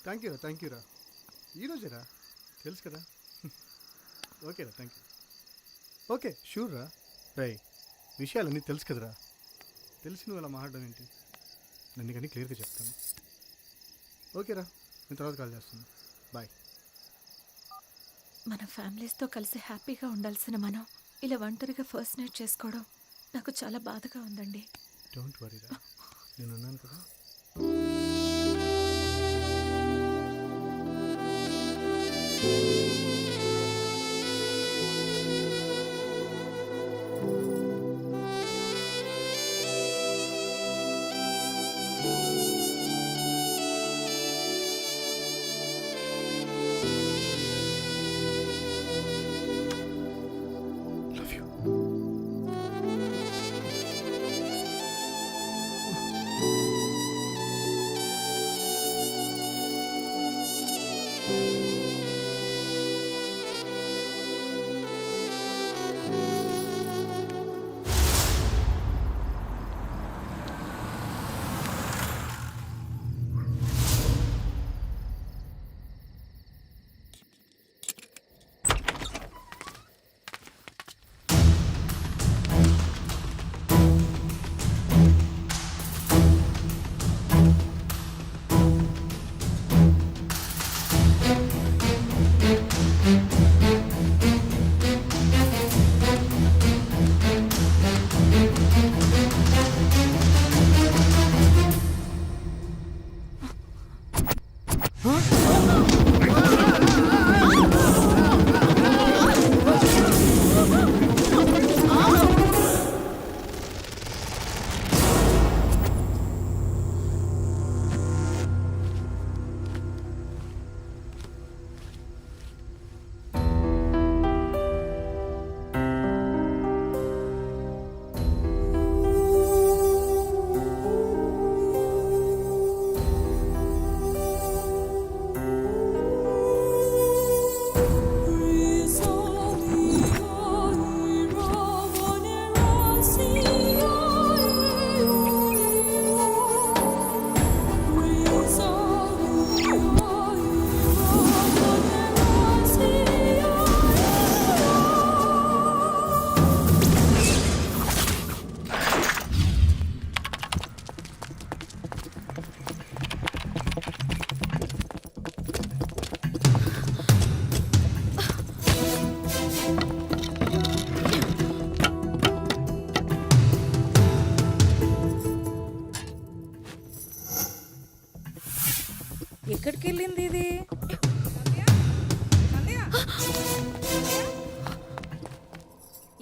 Thank యూరా ఈరోజేరా తెలుసు కదా. ఓకేరా థ్యాంక్ యూ. ఓకే షూర్ రా. రై విషయాలన్నీ తెలుసు కదరా. తెలిసి నువ్వు అలా మాట్లాడడం ఏంటి? నన్ను కానీ క్లియర్గా చెప్తాను. ఓకేరా నేను తర్వాత కాల్ చేస్తాను. బాయ్. మన ఫ్యామిలీస్తో కలిసి హ్యాపీగా ఉండాల్సిన మనం ఇలా ఒంటరిగా ఫస్ట్ నైట్ చేసుకోవడం నాకు చాలా బాధగా ఉందండి. డోంట్ వరీరా, నేనున్నాను కదా. ఎక్కడికి వెళ్ళింది ఇది?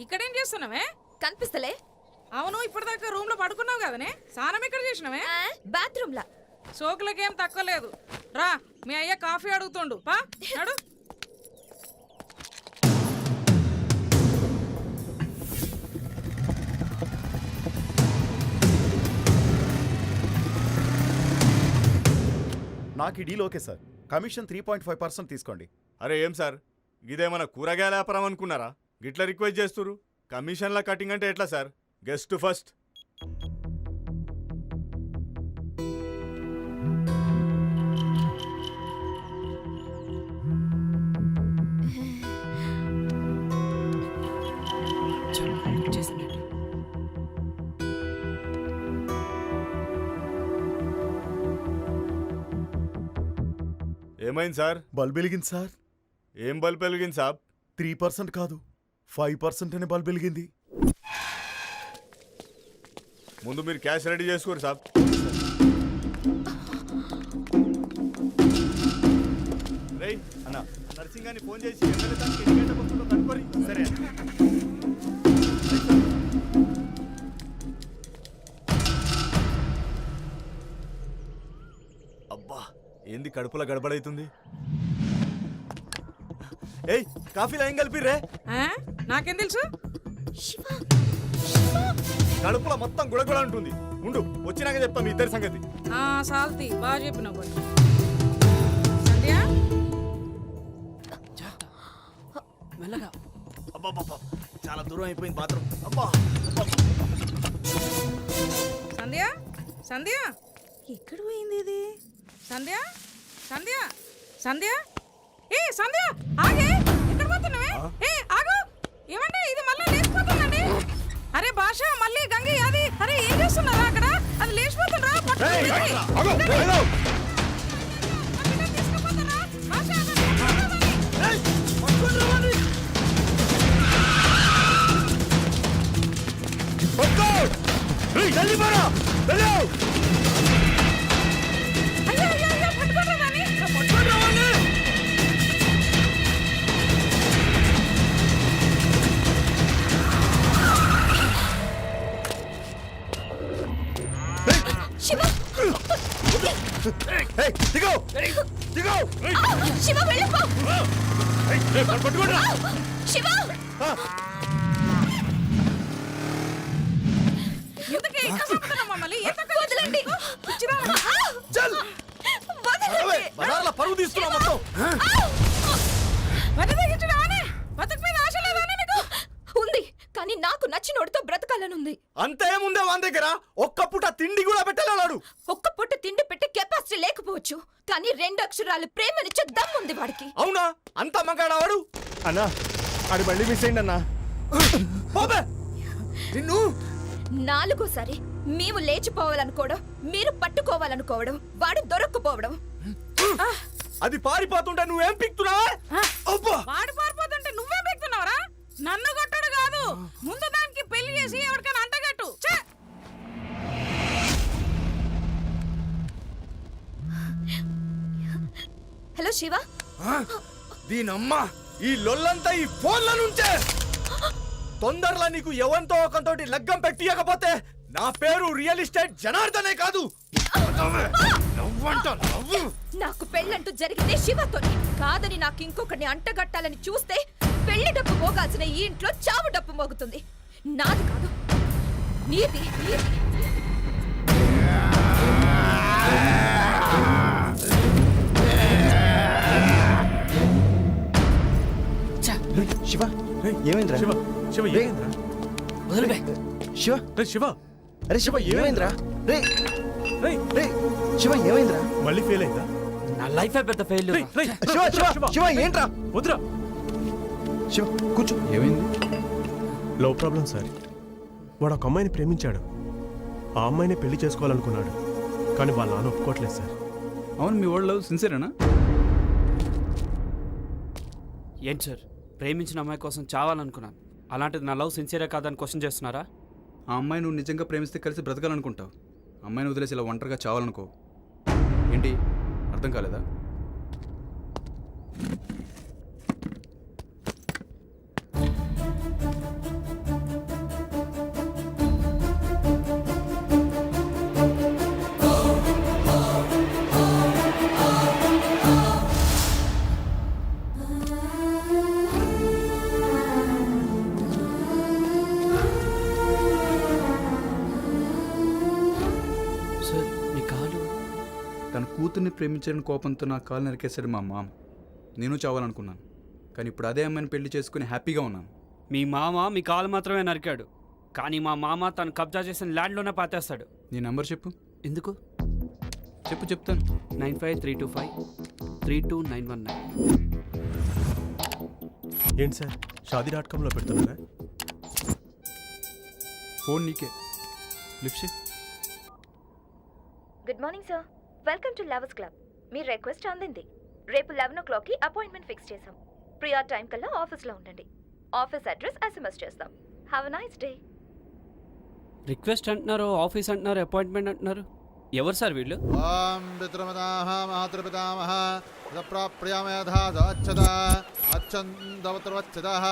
ఇక్కడేం చేస్తున్నావే? కనిపిస్తలే? అవును, ఇప్పటిదాకా రూమ్ లో పడుకున్నావు కదనే. స్నానం ఎక్కడ చేసినవే? బాత్రూమ్ లా. సోకులకేం తక్కువ లేదు. రా, మీ అయ్య కాఫీ అడుగుతుండు. పా అడు. నాకు ఈ డీల్ ఓకే సార్. కమిషన్ 3.5% తీసుకోండి. అరే ఏం సార్, ఇదేమన్నా కూరగాయల వ్యాపారం అనుకున్నారా? గిట్లా రిక్వెస్ట్ చేస్తురు. కమిషన్ల కటింగ్ అంటే ఎట్లా సార్? Guest first. ఏమైంది సార్? బల్బ్ వెలిగింది సార్. ఏం బల్బ్ వెలిగింది సాబ్? 3% కాదు 5% అనే బల్బ్ వెలిగింది. ముందు మీరు క్యాష్ రెడీ చేసుకోరు సాబ్. రేయ్ అన్న, నర్సింగ్ గారిని ఫోన్ చేసి ఎమ్మెల్యే దానికి ఎన్ని గంటలకు వస్తుందో కనుక్కోరి. సరే అబ్బా, ఏంది కడుపులో గడబడైతుంది? ఏయ్, కాఫీలో ఏం కలిపిర్రే? నాకేం తెలుసు? కడుపులో మొత్తం గుడగుడ ఉంటుంది. ఉండు, వచ్చినాక చెప్తాం మీ ఇద్దరి సంగతి. సాల్తీ బాగా చెప్పినావు. సంధ్య, మెల్లగా. అబ్బా, చాలా దూరం అయిపోయింది బాత్రూమ్. అబ్బా, సంధ్య సంధ్య, ఎక్కడ పోయింది ఇది? సంధ్య సంధ్య సంధ్య ఏ సంధ్య ఆగే ఎక్కడ పోతున్నావే ఏ ఆగు ఏమండి ఇది మళ్ళీ లేచిపోతుందండి అరే భాష మళ్ళీ గంగి అది అరే ఏం చేస్తున్నారా అక్కడ అది లేచిపోతుండ్రా శివ దిగో దిగో శివ వెళ్ళిపో శివ ఎందుకే ఇంకా చంపుతున్నావు మమ్మల్ని ఎంత వదలండి చల్ వదలండి బజార్లో పరుగు తీస్తున్నావు మొత్తం బతికించడానే బతుకు మీద ఆశ లేదానే నీకు ఉంది కానీ నాకు నచ్చినోడితో బ్రతకాలనుంది అంతేముందే వాని దగ్గర ఒక్క పూట తిండి కూడా పెట్టలేడు. ఒక్క పూట తిండి పెట్టే కెపాసిటీ లేకపోవచ్చు కానీ 2 అక్షరాలు ప్రేమనిచ్చే దమ్ముంది వాడికి అవునా అంత మగాడావాడు అన్నా ఆడి బండి మిస్ అయింది అన్నా పోబే నిన్ను 4సారి మేము లేచిపోవాలనుకోవడం మీరు పట్టుకోవాలనుకోవడం వాడు దొరక్కపోవడం అది పారిపోతుంటే నువ్వేం పిక్తున్నావా వాడు పారిపోతుంటే నువ్వే పెడుతున్నావురా నన్ను కొట్టడు కాదు ముందు దానికి పెళ్లి చేసి ఎవరికైనా అంటగట్టు ఛే! హలో శివ దీనమ్మ ఈ లొల్లంతా ఈ ఫోన్ల నుంచే తొందరలో నీకు ఎవంతో ఒకంతోటి లగ్గం పెట్టియకపోతే నా పేరు రియల్ ఎస్టేట్ జనార్దనే కాదు నాకు పెళ్ళంటూ జరిగితే శివతోనే కాదని నాకు ఇంకొకరిని అంటగట్టాలని చూస్తే పెళ్లి డప్పు మోగాల్సిన ఈ ఇంట్లో చావు డప్పు మోగుతుంది నాది కాదు నీది శివ ఏమైందిరా శివ శివ ఏమైందిరా వదిలిపే శివ రే శివ అరే శివ ఏమైందిరా రే రే రే శివ ఏమైందిరా మళ్ళీ ఫెయిల్ అయిందా నా లైఫ్ పెద్ద ఫెయిల్ రేయ్, రేయ్, శివ శివ శివ ఏంట్రా వద్దురా శివ కూర్చో ఏమైంది లో ప్రాబ్లం సార్ వాడు ఒక అమ్మాయిని ప్రేమించాడు ఆ అమ్మాయిని పెళ్లి చేసుకోవాలనుకున్నాడు కానీ వాళ్ళ నాన్న ఒప్పుకోవట్లేదు సార్ అవును మీ వాళ్ళు సిన్సియరేనా ఏంటి సార్ ప్రేమించిన అమ్మాయి కోసం చావాలనుకున్నాను అలాంటిది నా లవ్ సిన్సియరే కాదని క్వశ్చన్ చేస్తున్నారా ఆ అమ్మాయి నువ్వు నిజంగా ప్రేమిస్తే కలిసి బ్రతకాలనుకుంటావు అమ్మాయిని వదిలేసి ఇలా ఒంటరిగా చావాలనుకో ఏంటి అర్థం కాలేదా సార్ మీ కాలు తన కూతుర్ని ప్రేమించని కోపంతో నా కాలు నరికేశాడు మా మామ నేను చావాలనుకున్నాను కానీ ఇప్పుడు అదే అమ్మాయిని పెళ్లి చేసుకుని హ్యాపీగా ఉన్నాను మీ మామ మీ కాలు మాత్రమే నరికాడు కానీ మా మామ తను కబ్జా చేసిన ల్యాండ్లోనే పాతేస్తాడు నీ నంబర్ చెప్పు ఎందుకు చెప్తాను 9532532919 ఏంటి సార్ షాదీ.comలో పెడుతున్నారా ఫోన్ నీకే లిఫ్ట్ చేయి good morning sir welcome to lovers club me request అందింది రేపు 11 o'clockకి అపాయింట్మెంట్ ఫిక్స్ చేసాం ప్రియా టైం కల్లా ఆఫీస్లో ఉండండి ఆఫీస్ అడ్రస్ SMS చేస్తాం have a nice day request అంటున్నారు ఆఫీస్ అంటున్నారు అపాయింట్మెంట్ అంటున్నారు ఎవరు సార్ వీళ్ళు ఓం పితృమదాః మాతృపితామహ ప్రప్రియామేధాచ్చద అచ్చందవత్రవచ్చదః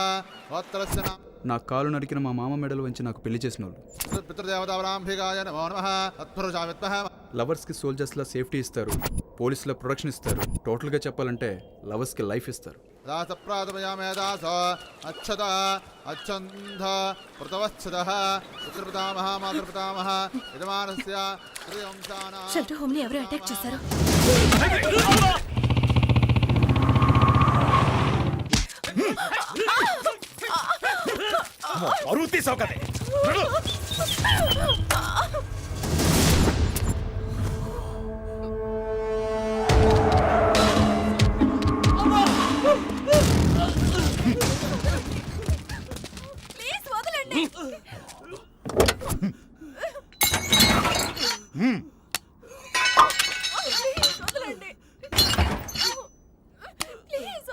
గోత్రస్య నా కాలు నరికిన మా మామ మెడలు వంచి నాకు పెళ్లి చేసిన వాళ్ళు పితృదేవతావరాంభికాయ నమో నమః తత్పురుషా విద్మహ లవర్స్కి సోల్జర్స్లా సేఫ్టీ ఇస్తారు పోలీసుల ప్రొటెక్షన్ ఇస్తారు టోటల్గా చెప్పాలంటే లవర్స్కి లైఫ్ ఇస్తారు దాసప్రాతమయామేధాస అచ్చద అచ్చంద పృతవచ్చదః పితృపితామహ మాతృపితామహ యజమానస్య శ్రీవంశానా షెల్టర్ హోమ్ని ఎవరు అటాక్ చేశారు పరువు తీసావు కదే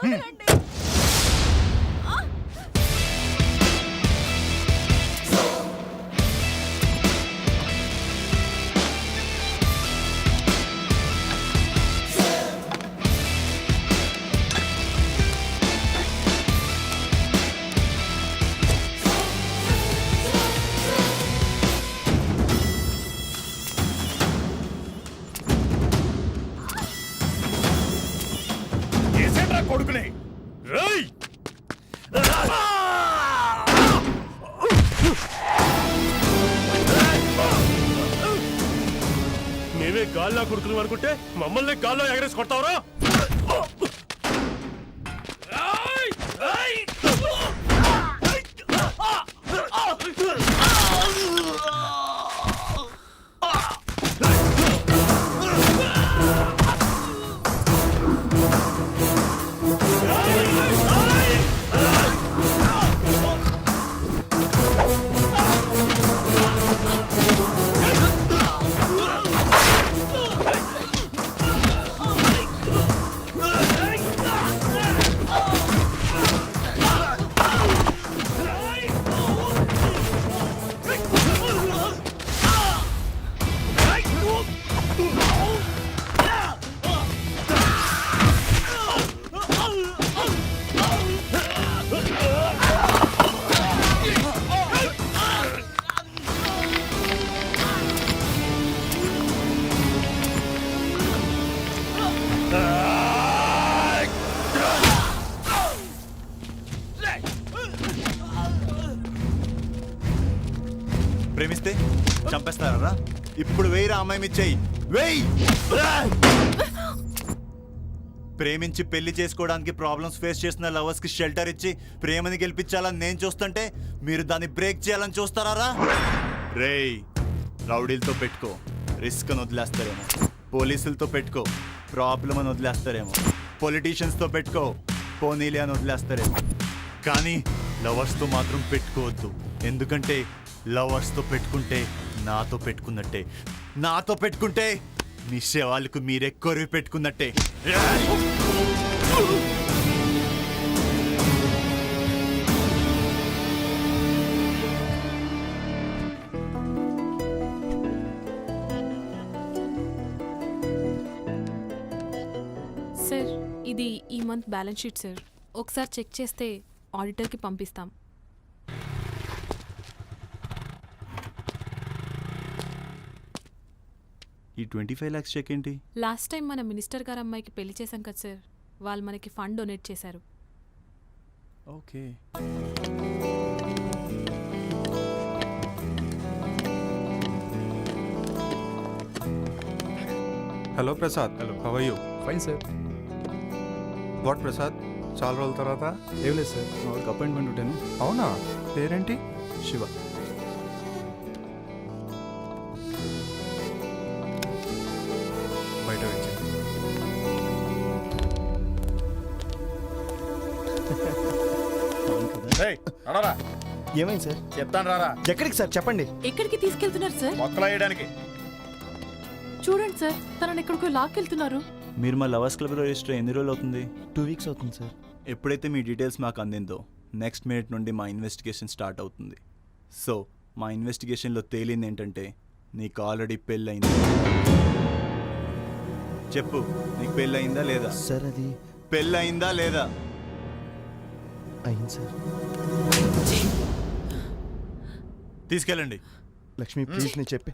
వదలండి. ఏసేట్రా కొడుకుని రేయ్ మేమే గాల్లో కొడుకులు అనుకుంటే మమ్మల్ని గాల్లో ఎగరేసి కొడతావరా? ప్రేమిస్తే చంపేస్తారా? ఇప్పుడు వేయిరా అమ్మాయి మిచ్చేయి వేయి. ప్రేమించి పెళ్లి చేసుకోవడానికి ప్రాబ్లమ్స్ ఫేస్ చేస్తున్న లవర్స్ కి షెల్టర్ ఇచ్చి ప్రేమని గెలిపించాలని నేను చూస్తుంటే మీరు దాన్ని బ్రేక్ చేయాలని చూస్తారా? రేయ్, రౌడీలతో పెట్టుకో, రిస్క్ అని వదిలేస్తారేమో. పోలీసులతో పెట్టుకో, ప్రాబ్లం అని వదిలేస్తారేమో. పొలిటీషియన్స్తో పెట్టుకో, పోనీలే అని వదిలేస్తారేమో. కానీ లవర్స్తో మాత్రం పెట్టుకోవద్దు. ఎందుకంటే లవర్స్తో పెట్టుకుంటే నాతో పెట్టుకున్నట్టే, నాతో పెట్టుకుంటే మీ శవాలకు మీరే కొరివి పెట్టుకున్నట్టే. సార్, ఇది ఈ మంత్ బ్యాలెన్స్ షీట్ సార్. ఒకసారి చెక్ చేస్తే ఆడిటర్కి పంపిస్తాం. ఈ 25 lakhs చెక్ ఏంటి? లాస్ట్ టైం మన మినిస్టర్ గారు అమ్మాయికి పెళ్లి చేశాం కదా సార్, వాళ్ళు మనకి ఫండ్ డొనేట్ చేశారు. Okay. Hello Prasad. Hello, how are you? Fine sir. What Prasad, చాలా రోజుల తర్వాత? ఏం లేదు సార్, మా వాళ్ళకి అపాయింట్మెంట్ ఉంటాను. అవునా? పేరేంటి? శివ. బయట వచ్చి ఏమైంది సార్? చెప్తాను రారా. ఎక్కడికి సార్ చెప్పండి. ఎక్కడికి తీసుకెళ్తున్నారు సార్? మొక్కలు వేయడానికి. చూడండి సార్, తనని ఎక్కడికో లాక్కెళ్తున్నారు. మీరు మా లవర్స్ క్లబ్లో రిజిస్టర్ ఎన్ని రోజులు అవుతుంది? 2 weeks అవుతుంది సార్. ఎప్పుడైతే మీ డీటెయిల్స్ మాకు అందిందో నెక్స్ట్ మినిట్ నుండి మా ఇన్వెస్టిగేషన్ స్టార్ట్ అవుతుంది. సో మా ఇన్వెస్టిగేషన్లో తేలింది ఏంటంటే నీకు ఆల్రెడీ పెళ్ళయింది. చెప్పు, నీకు పెళ్ళయిందా లేదా? సార్ అది పెళ్ళయిందా లేదా? అయింది సార్. తీసుకెళ్ళండి. లక్ష్మి ప్లీజ్ నేను చెప్పి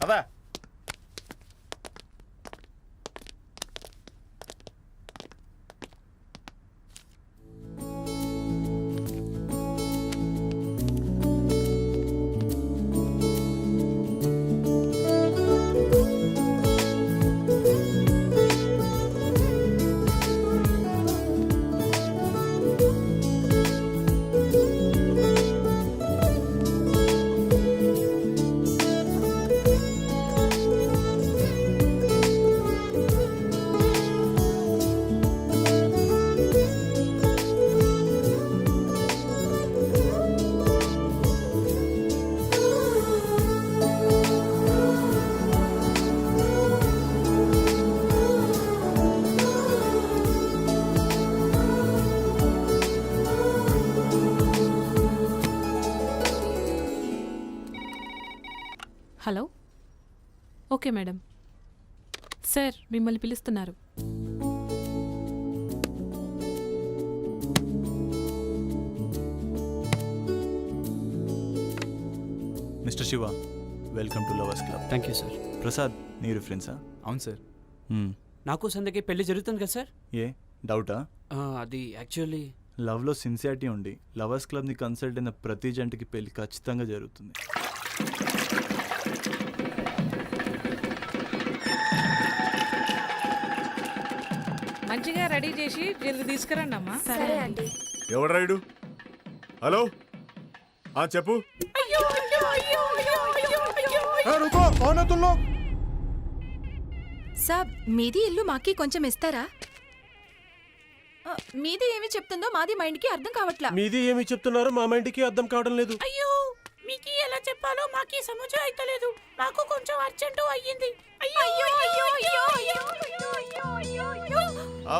ఓకే మేడం. సార్ మిమ్మల్ని పిలుస్తున్నారు. Mister Shiva, welcome to lovers club. Thank you sir. Prasad, మీరు ఫ్రెండ్సా? అవును సార్. నాకు సంధ్యకి పెళ్లి జరుగుతుంది కదా సార్? ఏ డౌటా? అది యాక్చువల్లీ లవ్లో సిన్సియారిటీ ఉండి లవర్స్ క్లబ్ని కన్సల్ట్ అయిన ప్రతి జంటకి పెళ్లి ఖచ్చితంగా జరుగుతుంది. మంచిగా రెడీ చేసి జల్ది తీసుకురండి అమ్మా. సరే అండి. ఎవడు రైడు? హలో, చెప్పు. సాబ్, మీది ఇల్లు మాకి కొంచెం ఇస్తారా? మీది ఏమి చెప్తుందో మాది మైండ్కి అర్థం కావట్లా. మీది ఏమి చెప్తున్నారో మా మైండ్కి అర్థం కావడం లేదు. అయ్యో, మీకు ఎలా చెప్పాలో మాకి సమజ అయితలేదు. నాకు కొంచెం అర్జెంటు అయ్యింది.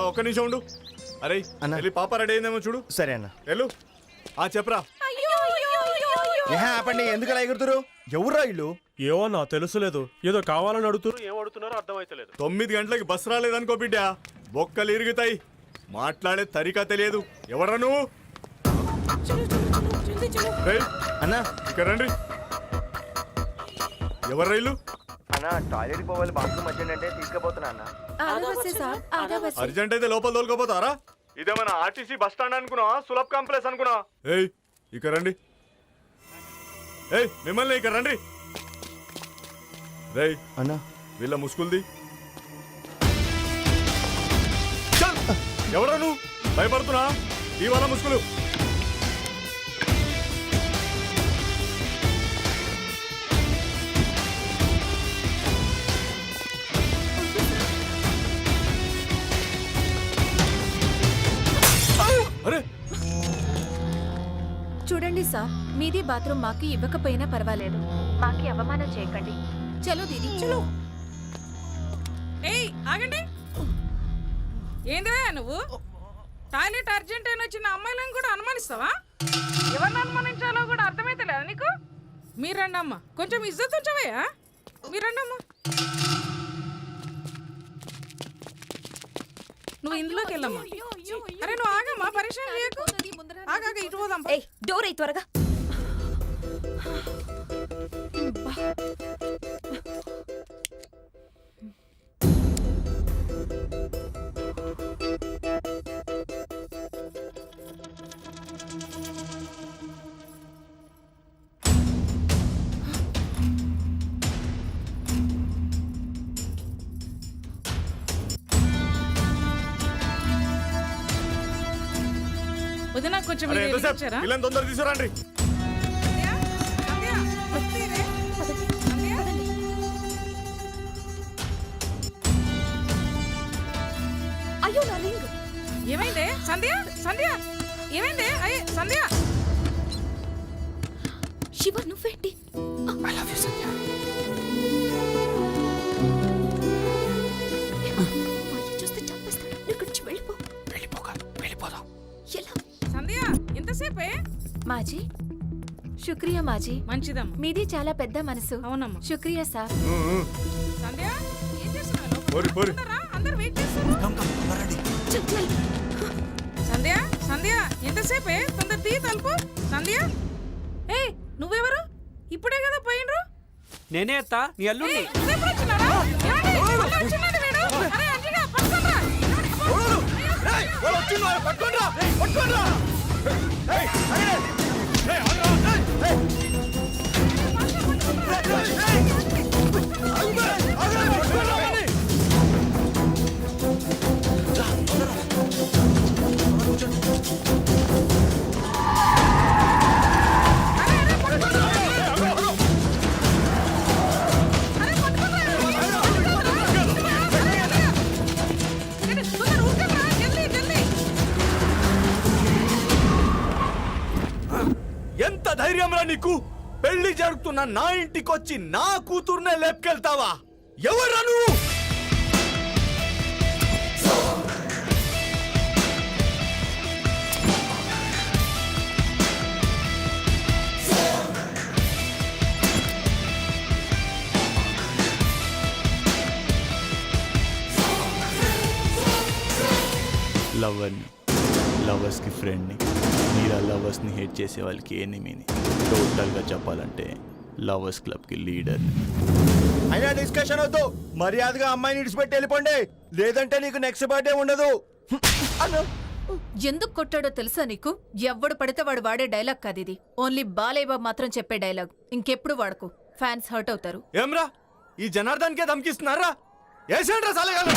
ఒక్క నిమిషం ఉండు. అరే అన్న. వెళ్ళి పాప రెడీ అయిందేమో చూడు. సరే అన్న. వెళ్ళు. చెప్పరా. ఆపండి, ఎందుకు అలా ఎగురుతురు? ఎవరా ఇల్లు? ఏమో నా తెలుసులేదు. ఏదో కావాలని అడుగుతున్నారు. ఏం అడుగుతున్నారో అర్థమైతలేదు. 9 గంటలకి బస్సు రాలేదనుకో బిడ్డ, బొక్కలు ఇరుగుతాయి. మాట్లాడే తరికా తెలియదు. ఎవరా నువ్వు? రేయ్, అన్నా ఇక్కడ రండి. ఎవరు ఇల్లు? అన్న, టాయిలెట్ పోవాలి, బాత్రూమ్ అర్జెంట్ అంటే తీసుకుపోతున్నా అన్న. అర్జెంట్ అయితే లోపల తోలుకోపోతారా? ఇదేమన్నా ఆర్టీసీ బస్ స్టాండ్ అనుకున్నా? సులభ్ కాంప్లెక్స్ అనుకున్నా? ఏయ్, ఇక్కడ రండి. ఏయ్, మిమ్మల్ని ఇక్కడ రండి. రేయ్ అన్న, వీళ్ళ ముసుగుల్ది. ఎవరా నువ్వు? భయపడుతున్నా? ఇవాళ ముసుగులు. అరే చూడండి సార్, మీది బాత్రూమ్ మాకి ఇవ్వకపోయినా పర్వాలేదు. మాకి అవమానం చేయకండి. చలో దీది, చలో. ఏయ్, ఆగండి. ఏందివే నువ్వు? టాయిలెట్ అర్జెంట్ అని వచ్చిన అమ్మాయిలను కూడా అనుమానిస్తావా? ఎవరిని అనుమానించాలో కూడా అర్థమైతలేదా నీకు? మీరండి అమ్మ, కొంచెం ఇజ్జత్ ఉంచవయ్యా. మీరండి అమ్మ. నువ్వు ఇందులోకి వెళ్ళమ్మా. అరే నువ్వు ఆగమ్మా, పరిశ్రమ చేయకు. ఆగాక ఇటు పోదాం. ఏయ్, డోర్ అయ్యి త్వరగా. వదినా కొంచెం అరే, మీరు ఎంతసేపు? వెళ్ళొచ్చారా? వీళ్ళని తొందర తీసుకురండి. అయ్యో నా రింగ్. ఏమైంది సంధ్య? సంధ్య ఏమైంది? అయ్యే సంధ్య. శివ, నువ్వేంటి? ఐ లవ్ యూ సంధ్య. చూస్తే చంపేస్తాడు. ఇక్కడి నుంచి వెళ్ళిపో. వెళ్ళిపోదాం. ఎలా? సంధ్య ఎంతసేపే? మాజీ, శుక్రియా మాజీ. మంచిదమ్మా. మీది చాలా పెద్ద మనసు. అవునమ్మా. శుక్రియా సార్. సంధ్య ఏం చేస్తున్నావు? పోరి, పోరి. అందరు వెయిట్ చేస్తున్నారు. సంధ్య, సంధ్య ఎంతసేపే? తొందర తీ తలుపు. సంధ్య, ఏయ్ నువ్వెవరు? ఇప్పుడే కదా పోయినరు. నేనే అత్త, నీ అల్లుడిని. ఎంత ధైర్యం రా నీకు? పెళ్లి జరుగుతున్న నా ఇంటికొచ్చి నా కూతుర్నే లేపుకెళ్తావా? ఎవరా నువ్వు? లవర్ని, లవర్స్కి ఫ్రెండ్ని, మీరు ఆ లవర్స్ని హేట్ చేసే వాళ్ళకి ఎనిమిని, టోటల్గా చెప్పాలంటే లవర్స్ క్లబ్కి లీడర్ని. అయినా డిస్కషన్ వద్దు, మర్యాదగా అమ్మాయిని ఇడిచిపెట్టి వెళ్ళిపోండి, లేదంటే నీకు నెక్స్ట్ బర్త్డే ఉండదు. ఎందుకు కొట్టాడో తెలుసా నీకు? ఎవ్వడు పడితే వాడు వాడే డైలాగ్ కాదు ఇది. ఓన్లీ బాలయ్య బాబు మాత్రం చెప్పే డైలాగ్. ఇంకెప్పుడు వాడుకో, ఫ్యాన్స్ హర్ట్ అవుతారు. ఏమ్రా ఈ జనార్దన్కే ధమ్కిస్తున్నారా? ఏసేంట్రా సాలగాలు.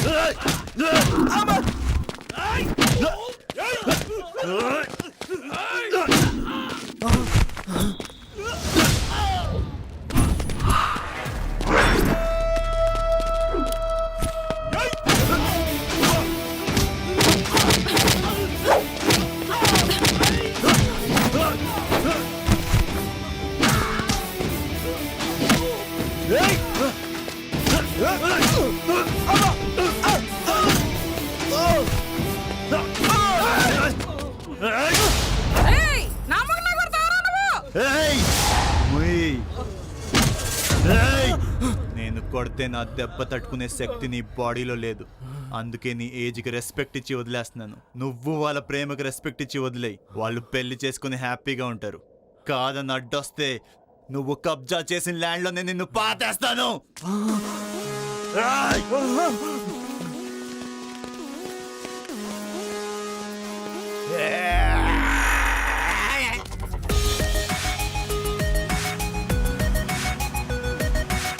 ఏయ్, నా మగన కొడతావరా నువ్వు? ఏయ్! ముయ్! ఏయ్! నేను కొడితే నా దెబ్బ తట్టుకునే శక్తి నీ బాడీలో లేదు. అందుకే నీ ఏజ్కి రెస్పెక్ట్ ఇచ్చి వదిలేస్తున్నాను. నువ్వు వాళ్ళ ప్రేమకి రెస్పెక్ట్ ఇచ్చి వదిలేయి. వాళ్ళు పెళ్లి చేసుకుని హ్యాపీగా ఉంటారు. కాదని అడ్డొస్తే నువ్వు కబ్జా చేసిన ల్యాండ్లో నేను నిన్ను పాతేస్తాను. ఏయ్!